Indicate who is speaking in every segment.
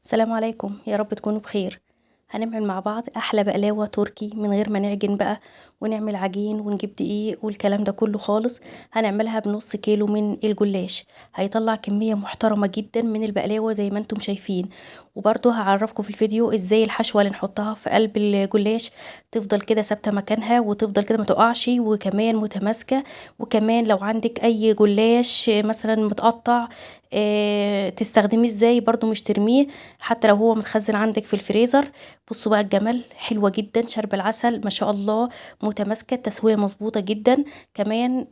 Speaker 1: السلام عليكم، يا رب تكونوا بخير. هنعمل مع بعض أحلى بقلاوة تركي من غير ما نعجن بقى ونعمل عجين ونجيب دقيق والكلام ده كله خالص. هنعملها بنص كيلو من الجلاش، هيطلع كمية محترمة جدا من البقلاوة زي ما انتم شايفين. وبرضه هعرفكم في الفيديو ازاي الحشوة اللي نحطها في قلب الجلاش تفضل كده ثابتة مكانها وتفضل كده ما تقعش وكمان متماسكة. وكمان لو عندك اي جلاش مثلا متقطع، تستخدميه ازاي برضو مش ترميه، حتى لو هو متخزن عندك في الفريزر. بصوا بقى الجمال، حلوة جدا، شرب العسل ما شاء الله، متماسكة، التسوية مظبوطة جدا. كمان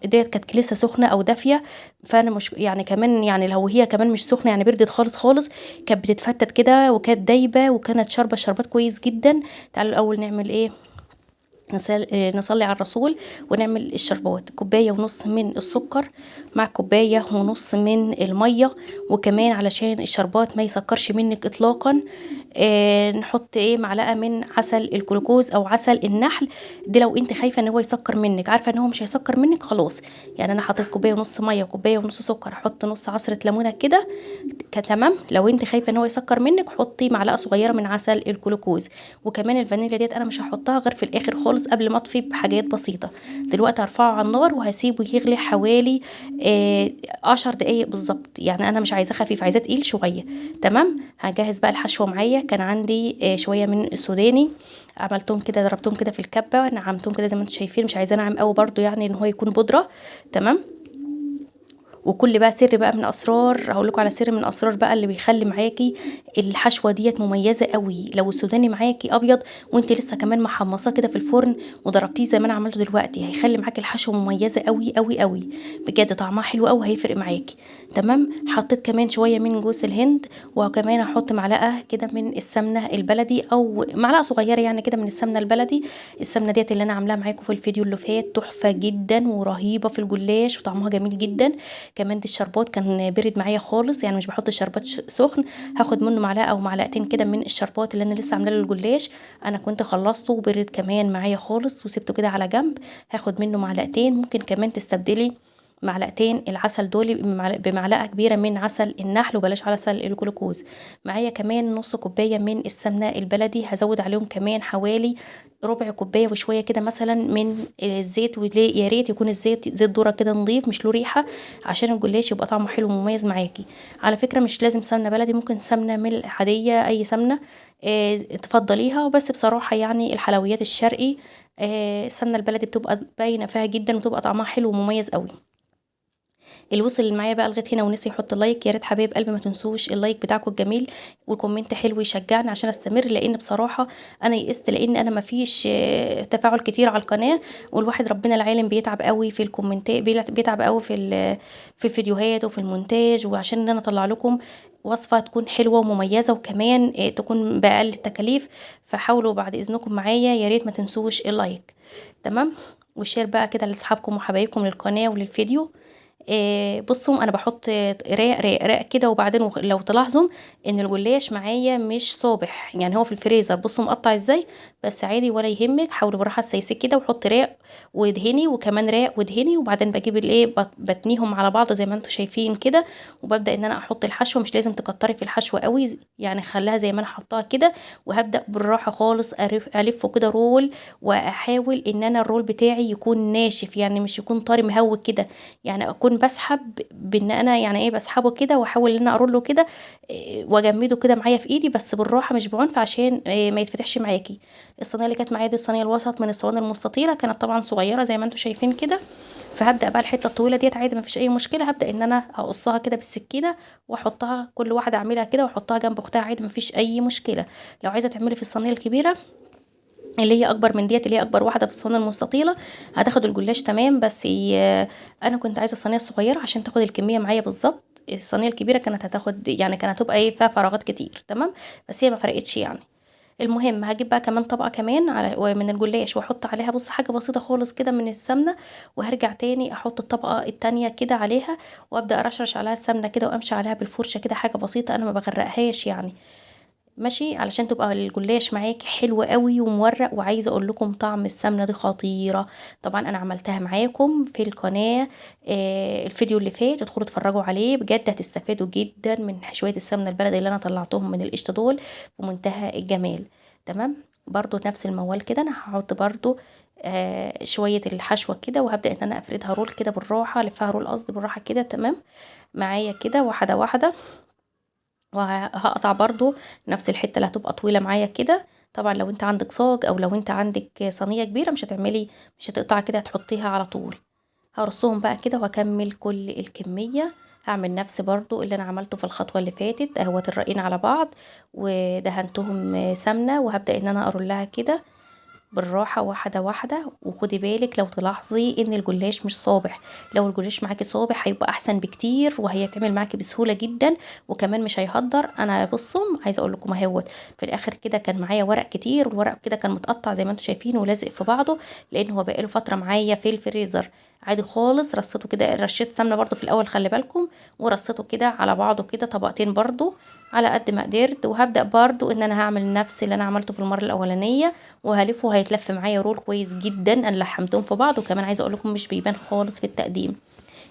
Speaker 1: ديت كانت لسه سخنة او دافية، فانا مش يعني كمان يعني لو هي كمان مش سخنة يعني بردت خالص خالص كانت بتتفتت كده وكانت دايبة وكانت شاربة الشربات كويس جدا. تعالوا الاول نعمل ايه. نصلي على الرسول ونعمل الشربات. كوباية ونص من السكر مع كوباية ونص من المية. وكمان علشان الشربات ما يسكرش منك اطلاقا، نحط معلقة من عسل الجلوكوز او عسل النحل. دي لو انت خايفة ان هو يسكر منك، عارفة ان هو مش هيسكر منك خلاص. يعني انا حطيت كوباية ونص مية وكوباية ونص سكر، احط نص عصرة ليمونة كده تمام. لو انت خايفه ان هو يسكر منك حطي معلقه صغيره من عسل الجلوكوز. وكمان الفانيليا ديت انا مش هحطها غير في الاخر خالص قبل ما اطفي بحاجات بسيطه. دلوقتي هرفعه على النار وهسيبه يغلي حوالي 10 دقايق بالظبط. يعني انا مش عايزاه خفيف، عايزاه تقيل شويه. تمام. هجهز بقى الحشوه معايا. كان عندي شويه من السوداني، عملتهم كده، ضربتهم كده في الكبه، نعمتهم كده زي ما انتم شايفين، مش عايزاه ناعم قوي برضو يعني ان هو يكون بودره. تمام. وكل بقى سر بقى من اسرار، هقول لكم على سر من اسرار بقى اللي بيخلي معاكي الحشوه ديت مميزه قوي. لو السوداني معاكي ابيض وانت لسه كمان محمصاه كده في الفرن وضربتيه زي ما انا عملته دلوقتي، هيخلي معاكي الحشوه مميزه قوي قوي قوي. بجد طعمها حلو قوي، هيفرق معاكي. تمام. حطيت كمان شويه من جوز الهند، وكمان هحط معلقه كده من السمنه البلدي او معلقه صغيره يعني كده من السمنه البلدي. السمنه ديت اللي انا عاملاها معاكم في الفيديو اللي فات، تحفه جدا ورهيبه في الجلاش وطعمها جميل جدا. كمان دي الشربات كان بارد معايا خالص، يعني مش بحط الشربات سخن. هاخد منه معلقه او معلقتين كده من الشربات اللي انا لسه عامله له الجلاش. انا كنت خلصته وبرد كمان معايا خالص وسبته كده على جنب. هاخد منه معلقتين، ممكن كمان تستبدلي معلقتين العسل دول بمعلقه كبيره من عسل النحل وبلاش عسل الجلوكوز. معايا كمان نص كوبايه من السمنه البلدي، هزود عليهم كمان حوالي ربع كوبايه وشويه كده مثلا من الزيت. ويا ريت يكون الزيت زيت ذره كده نضيف مش له ريحه، عشان الجلاش يبقى طعمه حلو ومميز معاكي. على فكره مش لازم سمنه بلدي، ممكن سمنه ملح عاديه، اي سمنه تفضليها. بس بصراحه يعني الحلويات الشرقي السمنه البلدي بتبقى باينه فيها جدا وتبقى طعمها حلو ومميز قوي. اللي وصل اللي معايا بقى لغايه هنا ونسي يحط لايك، يا ريت حبايب قلبي ما تنسوش اللايك بتاعكم الجميل والكومنت حلو يشجعني عشان استمر. لان بصراحه انا يئست، لان انا ما فيش تفاعل كتير على القناه. والواحد ربنا العالم بيتعب قوي في الكومنتات، بيتعب قوي في الفيديوهات وفي المونتاج، وعشان ان انا اطلع لكم وصفه تكون حلوه ومميزه وكمان تكون باقل التكاليف. فحاولوا بعد اذنكم معايا، يا ريت ما تنسوش اللايك. تمام. والشير بقى كده لاصحابكم وحبايبكم للقناه وللفيديو. بصوا انا بحط رق رق رق كده. وبعدين لو تلاحظوا ان الجلاش معايا مش صابح، يعني هو في الفريزر بصوا مقطع ازاي، بس عادي ولا يهمك. حاولي براحه تسيسي كده وحط رق وادهني وكمان رق وادهني. وبعدين بجيب الايه بتنيهم على بعض زي ما انتم شايفين كده. وببدا ان انا احط الحشوه، مش لازم تكتري في الحشوه قوي، يعني خليها زي ما انا حطاها كده. وهبدا بالراحه خالص الفه كده رول. واحاول ان انا الرول بتاعي يكون ناشف، يعني مش يكون طري مهوج كده. يعني اكون بسحب بان انا يعني ايه بسحبه كده واحاول ان انا ارله كده، واجمده كده معايا في ايدي بس بالراحه مش بعنف عشان ما يتفتحش معاكي. الصينيه اللي كانت معايا دي الصينيه الوسط من الصواني المستطيله، كانت طبعا صغيره زي ما انتم شايفين كده. فهبدا بقى الحته الطويله ديت عادي ما فيش اي مشكله، هبدا ان انا اقصها كده بالسكينه واحطها كل واحده اعملها كده واحطها جنب اختها عادي ما فيش اي مشكله. لو عايزه تعملي في الصينيه الكبيره اللي هي اكبر من ديت، اللي هي اكبر واحده في الصينيه المستطيله، هتاخد الجلاش تمام. بس انا كنت عايزه الصينيه الصغيره عشان تاخد الكميه معايا بالظبط. الصينيه الكبيره كانت هتاخد يعني كانت هتبقى ايه فيها فراغات كتير. تمام. بس هي ما فرقتش يعني. المهم هجيب بقى كمان طبقه كمان على من الجلاش واحط عليها بص حاجه بسيطه خالص كده من السمنه. وهرجع تاني احط الطبقه التانية كده عليها، وابدا ارشرش عليها السمنه كده وامشي عليها بالفرشه كده حاجه بسيطه، انا ما بغرقهاش يعني. ماشي، علشان تبقى الجلاش معاكي حلو قوي ومورق. وعايزه اقول لكم طعم السمنه دي خطيره. طبعا انا عملتها معاكم في القناه، الفيديو اللي فات ادخلوا اتفرجوا عليه، بجد هتستفادوا جدا من شويه السمنه البلدي اللي انا طلعتهم من القشطه دول في منتهى الجمال. تمام. برضو نفس الموال كده انا هحط برضو شويه الحشوه كده، وهبدا ان انا افردها رول كده بالراحه، الفها رول قصدي بالراحه كده. تمام معايا كده واحده واحده. وهقطع برضو نفس الحتة اللي هتبقى طويلة معايا كده. طبعا لو انت عندك صاج او لو انت عندك صينية كبيرة مش هتقطع كده، هتحطيها على طول. هرصهم بقى كده واكمل كل الكمية. هعمل نفس برضو اللي انا عملته في الخطوة اللي فاتت اهوت الرقين على بعض، ودهنتهم سمنة، وهبدأ ان انا ارولها كده بالراحة واحدة واحدة. وخدي بالك لو تلاحظي ان الجلاش مش صابح، لو الجلاش معاكي صابح هيبقى احسن بكتير وهيتعمل معاكي بسهولة جدا، وكمان مش هيهدر. انا بصوا عايزة اقول لكم اهوت في الاخر كده كان معايا ورق كتير، والورق كده كان متقطع زي ما انتم شايفين ولازق في بعضه، لان هو بقاله فترة معايا في الفريزر عادي خالص. رصيته كده، رشيت سمنة برضو في الاول خلي بالكم، ورصيته كده على بعضه كده طبقتين برضو على قد ما قدرت. وهبدأ برضو ان انا هعمل نفس اللي انا عملته في المرة الاولانية، وهلفه هيتلف معايا رول كويس جدا. انا لحمتهم في بعض، وكمان عايزه اقول لكم مش بيبان خالص في التقديم.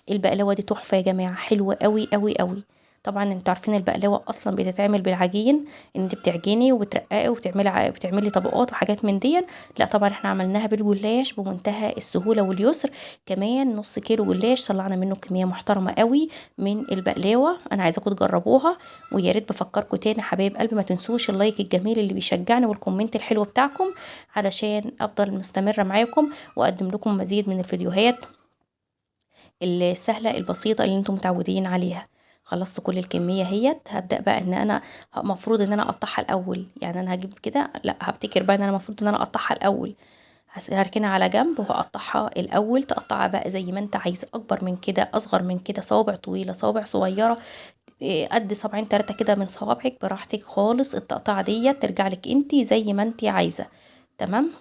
Speaker 1: البقلاوه دي تحفه يا جماعه، حلوه قوي قوي قوي. طبعا انتوا عارفين البقلاوه اصلا بتتعمل بالعجين، ان انت بتعجني وبترققي وبتعملي بتعملي طبقات وحاجات من دي. لا طبعا احنا عملناها بالجلاش بمنتهى السهوله واليسر. كمان نص كيلو جلاش طلعنا منه كميه محترمه قوي من البقلاوه. انا عايزاكم تجربوها، ويا ريت بفكركم تاني حبايب قلبي ما تنسوش اللايك الجميل اللي بيشجعني والكومنت الحلو بتاعكم، علشان افضل مستمره معاكم واقدم لكم مزيد من الفيديوهات السهلة البسيطة اللي انتم متعودين عليها. خلصت كل الكمية هيت. هبدأ بقى ان انا مفروض ان انا اقطعها الاول، يعني انا هجيب كده، لا هفتكر بقى ان انا مفروض ان انا اقطعها الاول. هركنها على جنب وهقطعها الاول. تقطعها بقى زي ما انت عايز، اكبر من كده اصغر من كده، صوابع طويلة صوابع صغيرة، قد صبعين تلاتة كده من صوابعك براحتك خالص. التقطيعة ديت ترجع لك انت زي ما انت عايزة. تمام.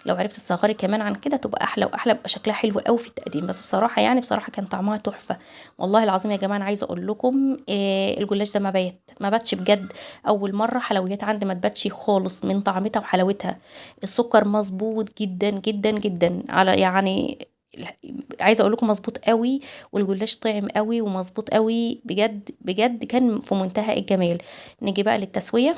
Speaker 1: لو عرفت تصغري كمان عن كده تبقى احلى واحلى، بيبقى شكلها حلو قوي في التقديم. بس بصراحه يعني بصراحه كان طعمها تحفه. والله العظيم يا جماعه انا عايزه اقول لكم الجلاش ده ما باتش بجد. اول مره حلويات عندي ما تباتش خالص من طعمتها وحلاوتها. السكر مظبوط جدا جدا جدا على يعني، عايزه اقول لكم مظبوط قوي. والجلاش طعم قوي ومظبوط قوي بجد بجد، كان في منتهى الجمال. نيجي بقى للتسويه.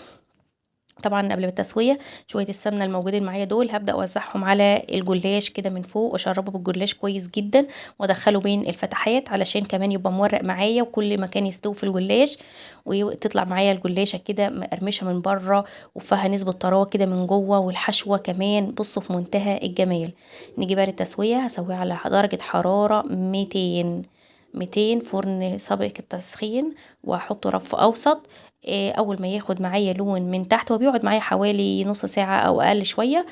Speaker 1: طبعا قبل التسويه شويه السمنه الموجودين معايا دول هبدا اوزعهم على الجلاش كده من فوق، واشربه بالجلاش كويس جدا، وادخله بين الفتحات علشان كمان يبقى مورق معايا وكل مكان يستوي في الجلاش، وتطلع معايا الجلاشه كده مقرمشه من بره وفيها نسبه طراوه كده من جوه، والحشوه كمان بصوا في منتهى الجمال. نيجي بقى للتسويه. هسويها على درجه حراره 200 فرن سابق التسخين، واحطه رف اوسط. اول ما ياخد معايا لون من تحت، هو بيقعد معايا حوالي نص ساعة او اقل شوية،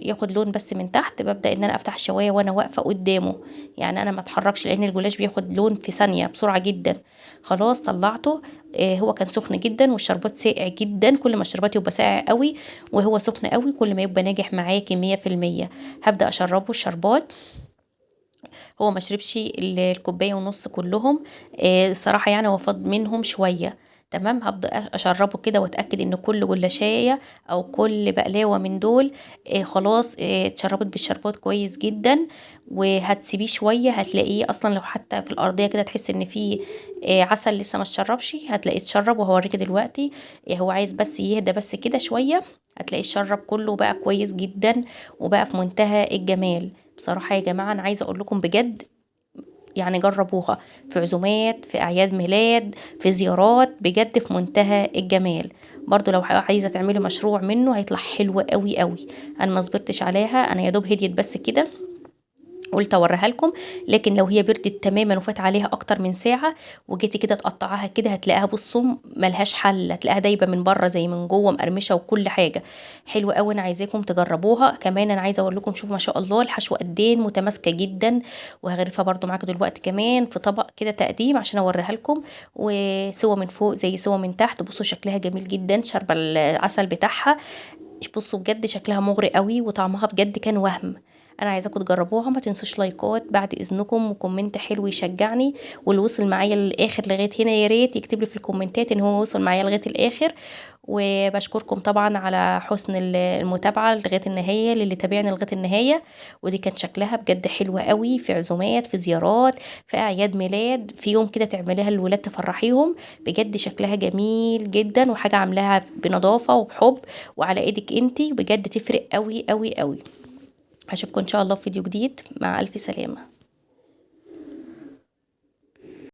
Speaker 1: ياخد لون بس من تحت، ببدأ ان انا افتح الشواية وانا واقفة قدامه، يعني انا ما اتحركش لان الجلاش بياخد لون في ثانية بسرعة جدا. خلاص طلعته. هو كان سخن جدا والشربات ساقع جدا، كل ما الشربات يبقى ساقع قوي وهو سخن قوي كل ما يبقى ناجح معاكي 100%. هبدأ اشربه الشربات. هو ما شربش الكوبايه ونص كلهم، الصراحه يعني هو فاض منهم شويه. تمام. هبدأ اشربه كده واتاكد ان كل جلاشايه او كل بقلاوه من دول خلاص اتشربت بالشربات كويس جدا. وهتسيبيه شويه هتلاقيه اصلا، لو حتى في الارضيه كده تحس ان في عسل لسه ما اتشربش، هتلاقيه اتشرب. وهوريكي دلوقتي هو عايز بس يهدى بس كده شويه، هتلاقيه اتشرب كله بقى كويس جدا وبقى في منتهى الجمال. بصراحة يا جماعة أنا عايزة أقول لكم بجد، يعني جربوها في عزومات، في أعياد ميلاد، في زيارات، بجد في منتهى الجمال. برضو لو عايزة تعملي مشروع منه هيطلع حلو قوي قوي. أنا ما صبرتش عليها، أنا يا دوب هديت بس كده قلت اوريها لكم. لكن لو هي بردت تماما وفات عليها اكتر من ساعه وجيتي كده تقطعها كده هتلاقيها بصوا ملهاش حل، هتلاقيها دايبه من بره زي من جوه مقرمشه وكل حاجه حلوه قوي. انا عايزاكم تجربوها. كمان انا عايزه اقول لكم شوفوا ما شاء الله الحشوه قد ايه متماسكه جدا. وهغرفها برضو معاكم دلوقتي كمان في طبق كده تقديم عشان اوريها لكم، وسوا من فوق زي سوا من تحت. بصوا شكلها جميل جدا، شاربه العسل بتاعها. بصوا بجد شكلها مغري قوي وطعمها بجد كان وهم. انا عايزاكم تجربوها، ما تنسوش لايكات بعد اذنكم وكومنت حلو يشجعني، واللي وصل معايا للاخر لغايه هنا يا ريت يكتب لي في الكومنتات ان هو وصل معايا لغايه الاخر. وبشكركم طبعا على حسن المتابعه لغايه النهايه، للي تابعني لغايه النهايه. ودي كانت شكلها بجد حلوه قوي في عزومات، في زيارات، في اعياد ميلاد، في يوم كده تعمليها للولاد تفرحيهم. بجد شكلها جميل جدا، وحاجه عاملاها بنظافه وبحب وعلى ايدك انتي، بجد تفرق قوي قوي قوي. هشوفكم ان شاء الله في فيديو جديد، مع الف سلامه.